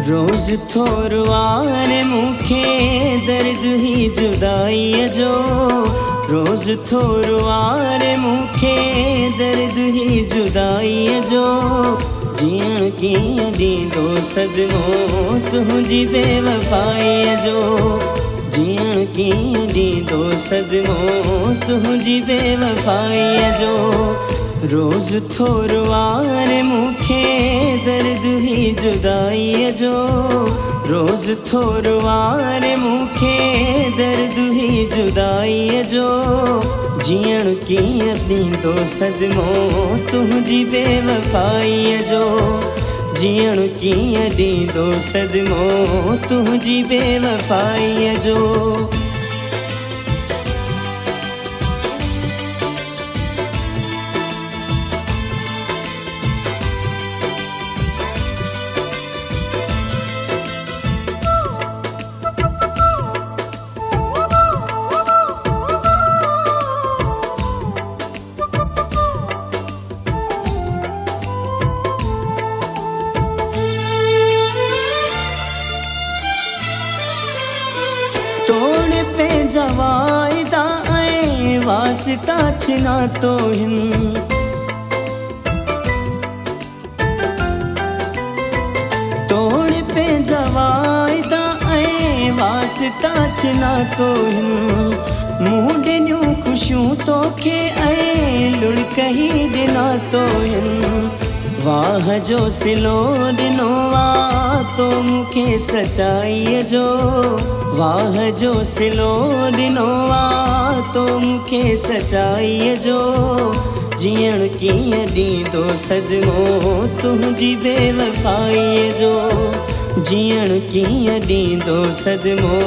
रोज़ थोरो आने मूंखे दर्द ही जुदाई जो। रोज़ थोरो आने मूंखे दर्द ही जुदाई जो। जीअण कीअं ॾींदो सदमो तुंहिंजी बेवफ़ाई जो। जीअण कीअं ॾींदो सदमो तुंहिंजी बेवफ़ाई जो। रोज़ थोरो आने मूंखे दर्द ही जुदाई जो। रोज़ थोरो आने मूंखे दर्द ही जुदाई जो। जीअण कीअं ॾींदो सदमो तुंहिंजी बेवफ़ाई जो। जीअण कीअं ॾींदो सदमो तुंहिंजी बेवफ़ाई जो। तोड़ पे जवायदा ऐं वास्ता छिना तो हिन। तोड़ पे जवायदा ऐं वास्ता छिना तो हिन। मूं ॾिनियूं ख़ुशियूं तोखे ऐं लुड़क ही ॾिना तो हिन। वाह जो सिलो ॾिनो आ तो मूंखे सचाईअ जो। वाह जो सिलो ॾिनो आ तो मूंखे सचाईअ जो। जीअण कीअं ॾींदो सदमो तुंहिंजी बेवफ़ाईअ जो। जीअण कीअं ॾींदो सदमो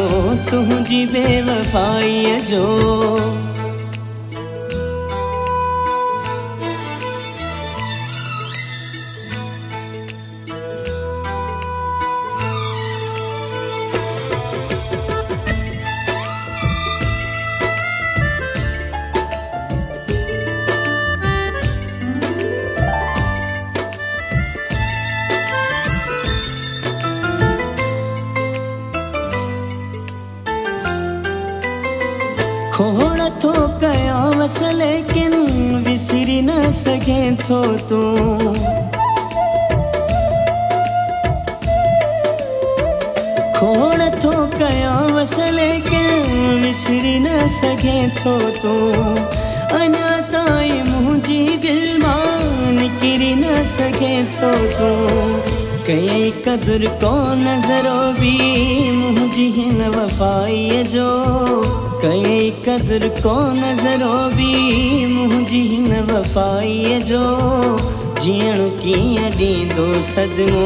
तुंहिंजी बेवफ़ाईअ जो। खोड़ थो कयां वस लेकिन विसरी न सघें थो तूं। खोड़ थो कयां वस लेकिन विसरी न सघें थो तूं। अञा ताईं मुंहिंजी दिलि मां निकिरी न सघें थो तूं। कई क़दुरु को नज़रो बि मुंहिंजी हिन वफ़ाईअ जो। कई क़दुरु को नज़रो बि मुंहिंजी हिन वफ़ाईअ जो। जीअण कीअं ॾींदो सदमो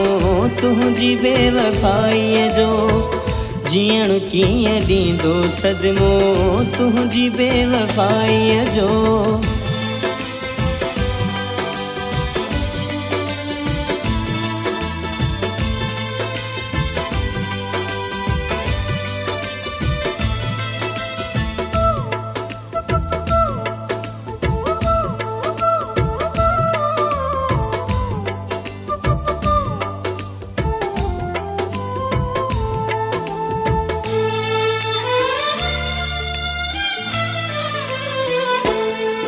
तुंहिंजी बेवफ़ाईअ जो। जीअण कीअं ॾींदो सदमो तुंहिंजी बेवफ़ाईअ जो।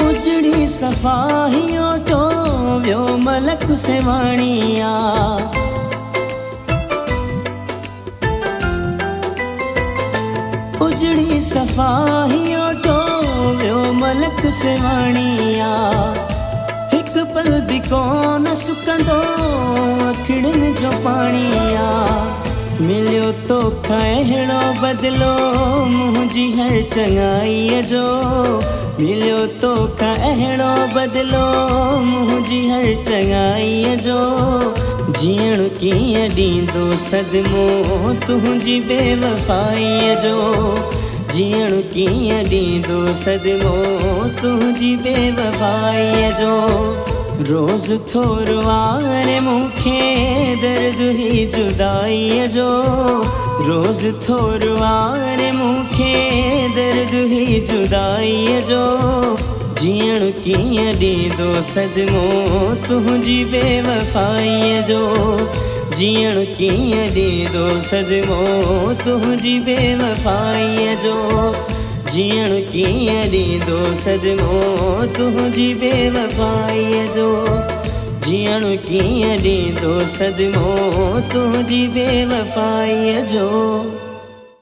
उजड़ी सफ़ाहियों तो व्यो मलक सेवाणिया। उजड़ी सफ़ाहियों तो व्यो मलक सेवाणिया। हिक पल भी कोन सुकंदो अखिड़न जो पाणिया। मिलियो तो अहिड़ो बदिलो मुंहिंजी हर चङाईअ जो। मिलियो तो अहिड़ो बदिलो मुंहिंजी हर चङाईअ जो। जीअण कीअं ॾींदो सदमो तुंहिंजी बेवफ़ाईअ जो। जीअण कीअं ॾींदो सदमो तुंहिंजी बेवफ़ाईअ जो। रोज़ थोरो आने मूंखे दर्द ही जुदाईअ जो। रोज़ थोरो आने मूंखे दर्द ही जुदाईअ जो। जीअण कीअं ॾींदो सदमो तुंहिंजी बेवफ़ाईअ जो। जीअण कीअं ॾींदो सदमो तुंहिंजी बेवफ़ाईअ जो जीअण कीअं ॾींदो सदमो तुंहिंजी बेवफ़ाईअ जो जीअण कीअं ॾींदो सदमो तुंहिंजी बेवफ़ाईअ जो।